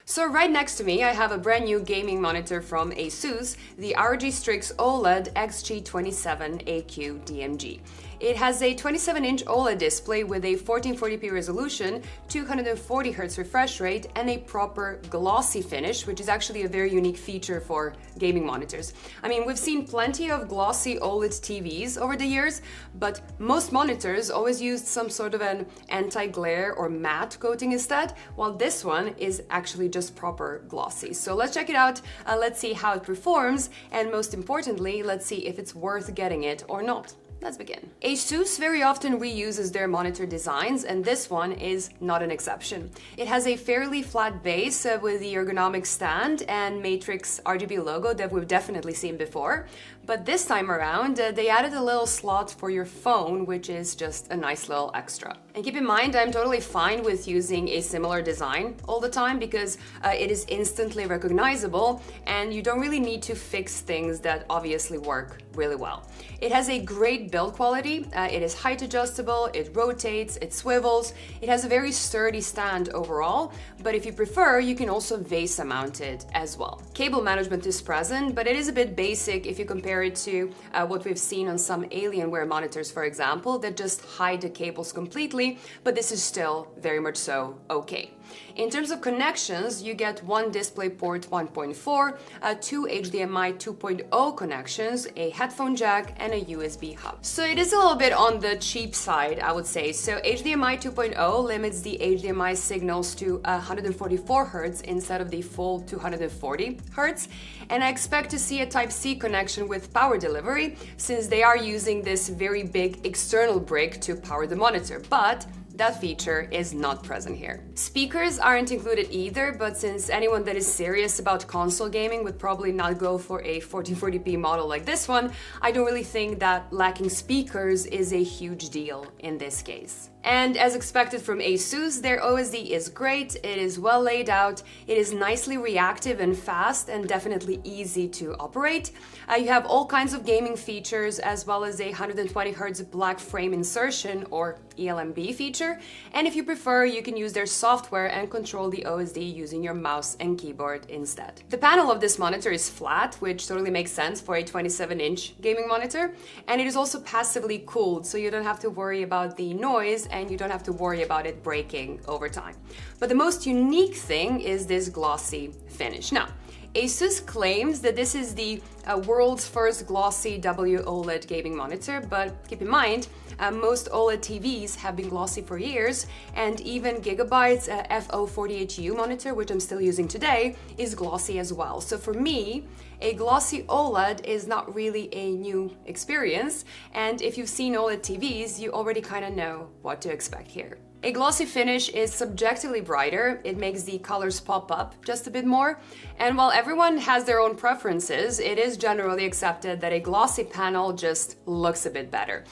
So right next to me, I have a brand new gaming monitor from ASUS, the ROG Strix OLED XG27AQDMG. It has a 27-inch OLED display with a 1440p resolution, 240Hz refresh rate, and a proper glossy finish, which is actually a very unique feature for gaming monitors. I mean, we've seen plenty of glossy OLED TVs over the years, but most monitors always used some sort of an anti-glare or matte coating instead, while this one is actually just proper glossy. So let's check it out, let's see how it performs, and most importantly, let's see if it's worth getting it or not. Let's begin. ASUS very often reuses their monitor designs, and this one is not an exception. It has a fairly flat base with the ergonomic stand and matrix RGB logo that we've definitely seen before, but this time around they added a little slot for your phone, which is just a nice little extra. And keep in mind, I'm totally fine with using a similar design all the time because it is instantly recognizable and you don't really need to fix things that obviously work really well. It has a great build quality, it is height adjustable, it rotates, it swivels, it has a very sturdy stand overall, but if you prefer, you can also VESA mount it as well. Cable management is present, but it is a bit basic if you compare it to what we've seen on some Alienware monitors, for example, that just hide the cables completely, but this is still very much so okay. In terms of connections, you get one DisplayPort 1.4, two HDMI 2.0 connections, a headphone jack, and a USB hub. So it is a little bit on the cheap side, I would say. So HDMI 2.0 limits the HDMI signals to 144 Hz instead of the full 240 Hz. And I expect to see a Type-C connection with power delivery, since they are using this very big external brick to power the monitor. But that feature is not present here. Speakers aren't included either, but since anyone that is serious about console gaming would probably not go for a 1440p model like this one, I don't really think that lacking speakers is a huge deal in this case. And as expected from ASUS, their OSD is great, it is well laid out, it is nicely reactive and fast and definitely easy to operate. You have all kinds of gaming features as well as a 120Hz black frame insertion or ELMB feature, and if you prefer, you can use their software and control the OSD using your mouse and keyboard instead. The panel of this monitor is flat, which totally makes sense for a 27-inch gaming monitor, and it is also passively cooled, so you don't have to worry about the noise and you don't have to worry about it breaking over time. But the most unique thing is this glossy finish. Now, ASUS claims that this is the world's first glossy OLED gaming monitor, but keep in mind, most OLED TVs have been glossy for years, and even Gigabyte's FO48U monitor, which I'm still using today, is glossy as well. So for me, a glossy OLED is not really a new experience, and if you've seen OLED TVs, you already kind of know what to expect here. A glossy finish is subjectively brighter, it makes the colors pop up just a bit more, and while everyone has their own preferences, it is generally accepted that a glossy panel just looks a bit better,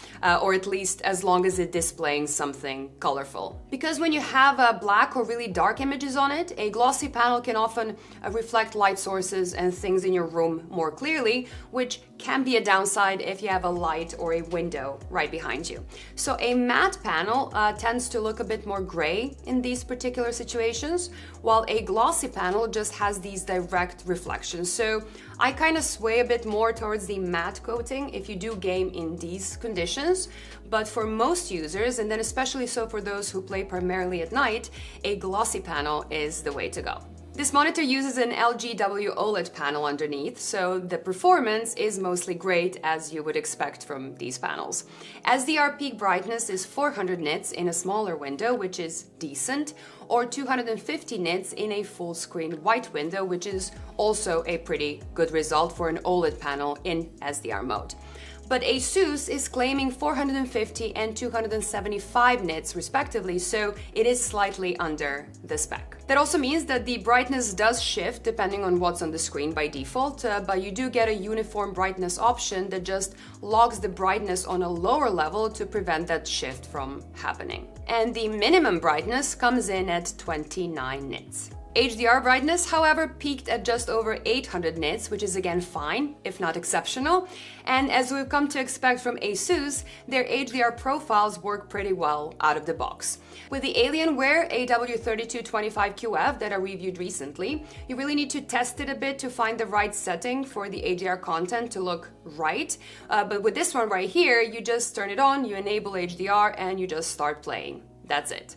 or at least as long as it's displaying something colorful. Because when you have black or really dark images on it, a glossy panel can often reflect light sources and things in your room more clearly, which can be a downside if you have a light or a window right behind you. So a matte panel tends to look a bit more gray in these particular situations, while a glossy panel just has these direct reflections. So I kind of sway a bit more towards the matte coating if you do game in these conditions, but for most users, and then especially so for those who play primarily at night, a glossy panel is the way to go. This monitor uses an LGW OLED panel underneath, so the performance is mostly great as you would expect from these panels. SDR peak brightness is 400 nits in a smaller window, which is decent, or 250 nits in a full screen white window, which is also a pretty good result for an OLED panel in SDR mode. But ASUS is claiming 450 and 275 nits respectively, so it is slightly under the spec. That also means that the brightness does shift depending on what's on the screen by default, but you do get a uniform brightness option that just logs the brightness on a lower level to prevent that shift from happening. And the minimum brightness comes in at 29 nits. HDR brightness, however, peaked at just over 800 nits, which is again fine, if not exceptional. And as we've come to expect from ASUS, their HDR profiles work pretty well out of the box. With the Alienware AW3225QF that I reviewed recently, you really need to test it a bit to find the right setting for the HDR content to look right. But with this one right here, you just turn it on, you enable HDR, and you just start playing. That's it.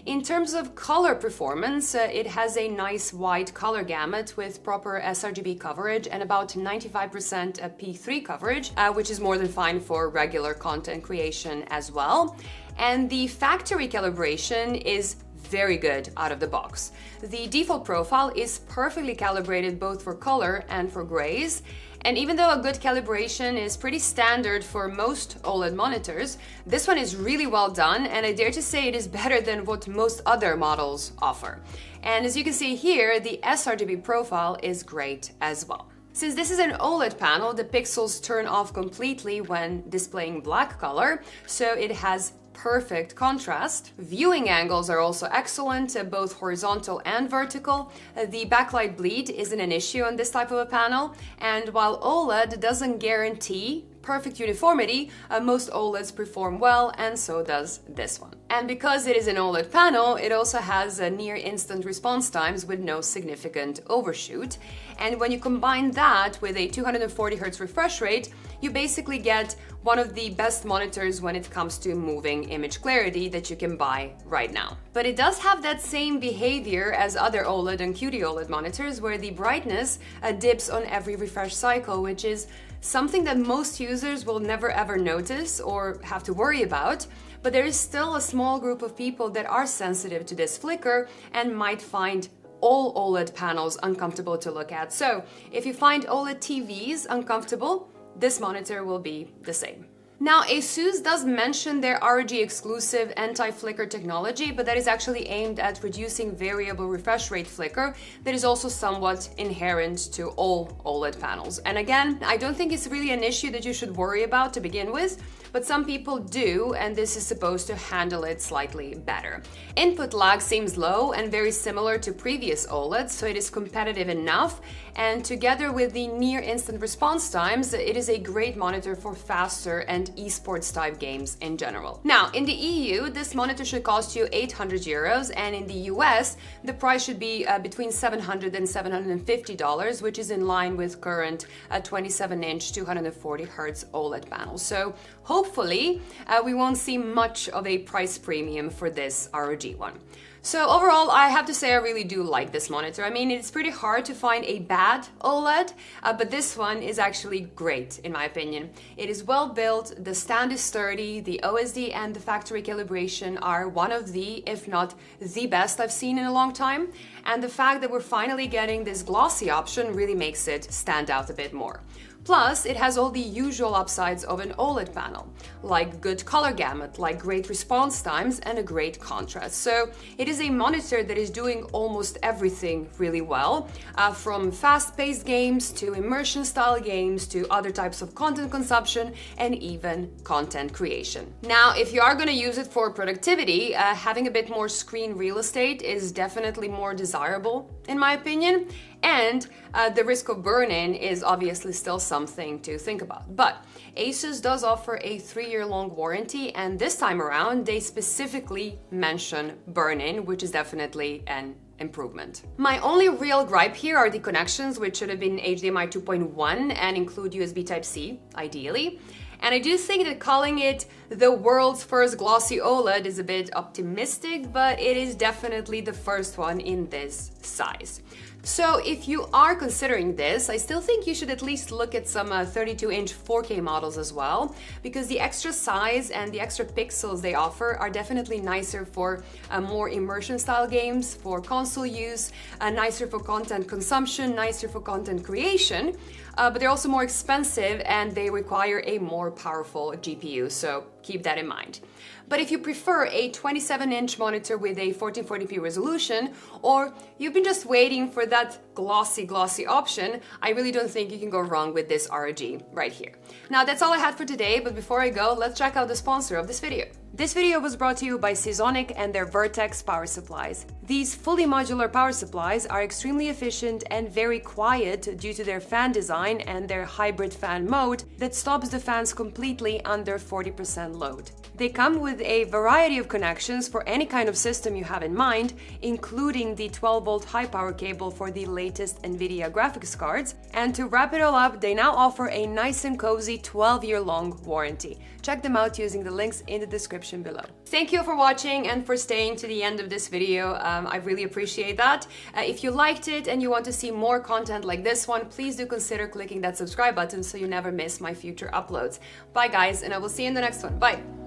In terms of color performance, it has a nice wide color gamut with proper sRGB coverage and about 95% P3 coverage, which is more than fine for regular content creation as well. And the factory calibration is very good out of the box. The default profile is perfectly calibrated both for color and for grays. And even though a good calibration is pretty standard for most OLED monitors, this one is really well done, and I dare to say it is better than what most other models offer. And as you can see here, the sRGB profile is great as well. Since this is an OLED panel, the pixels turn off completely when displaying black color, so it has perfect contrast. Viewing angles are also excellent, both horizontal and vertical. The backlight bleed isn't an issue on this type of a panel, and while OLED doesn't guarantee perfect uniformity, most OLEDs perform well, and so does this one. And because it is an OLED panel, it also has near instant response times with no significant overshoot. And when you combine that with a 240 Hz refresh rate, you basically get one of the best monitors when it comes to moving image clarity that you can buy right now. But it does have that same behavior as other OLED and QD-OLED monitors, where the brightness dips on every refresh cycle, which is something that most users will never ever notice or have to worry about. But there is still a small group of people that are sensitive to this flicker and might find all OLED panels uncomfortable to look at. So if you find OLED TVs uncomfortable, this monitor will be the same. Now, ASUS does mention their ROG exclusive anti-flicker technology, but that is actually aimed at reducing variable refresh rate flicker that is also somewhat inherent to all OLED panels. And again, I don't think it's really an issue that you should worry about to begin with, but some people do, and this is supposed to handle it slightly better. Input lag seems low and very similar to previous OLEDs, so it is competitive enough, and together with the near instant response times, it is a great monitor for faster and esports type games in general. Now, in the EU, this monitor should cost you 800 euros, and in the US, the price should be between $700 and $750, which is in line with current 27-inch 240 Hz OLED panels. So hopefully, we won't see much of a price premium for this ROG one. So overall, I have to say I really do like this monitor. I mean, it's pretty hard to find a bad OLED, but this one is actually great in my opinion. It is well built, the stand is sturdy, the OSD and the factory calibration are one of the, if not the best I've seen in a long time. And the fact that we're finally getting this glossy option really makes it stand out a bit more. Plus, it has all the usual upsides of an OLED panel, like good color gamut, like great response times, and a great contrast. So it is a monitor that is doing almost everything really well, from fast-paced games to immersion-style games to other types of content consumption and even content creation. Now, if you are going to use it for productivity, having a bit more screen real estate is definitely more desirable, in my opinion. And the risk of burn-in is obviously still something to think about. But ASUS does offer a 3-year-long warranty, and this time around they specifically mention burn-in, which is definitely an improvement. My only real gripe here are the connections, which should have been HDMI 2.1 and include USB Type-C, ideally. And I do think that calling it the world's first glossy OLED is a bit optimistic, but it is definitely the first one in this size. So if you are considering this, I still think you should at least look at some 32-inch 4K models as well, because the extra size and the extra pixels they offer are definitely nicer for more immersion-style games, for console use, nicer for content consumption, nicer for content creation, but they're also more expensive and they require a more powerful GPU, so keep that in mind. But if you prefer a 27-inch monitor with a 1440p resolution, or you've been just waiting for that glossy option, I really don't think you can go wrong with this ROG right here. Now, that's all I had for today, but before I go, let's check out the sponsor of this video. This video was brought to you by Seasonic and their Vertex power supplies. These fully modular power supplies are extremely efficient and very quiet due to their fan design and their hybrid fan mode that stops the fans completely under 40% load. They come with a variety of connections for any kind of system you have in mind, including the 12-volt high-power cable for the latest NVIDIA graphics cards. And to wrap it all up, they now offer a nice and cozy 12-year-long warranty. Check them out using the links in the description below. Thank you for watching and for staying to the end of this video. I really appreciate that. If you liked it and you want to see more content like this one, please do consider clicking that subscribe button so you never miss my future uploads. Bye guys, and I will see you in the next one. Bye!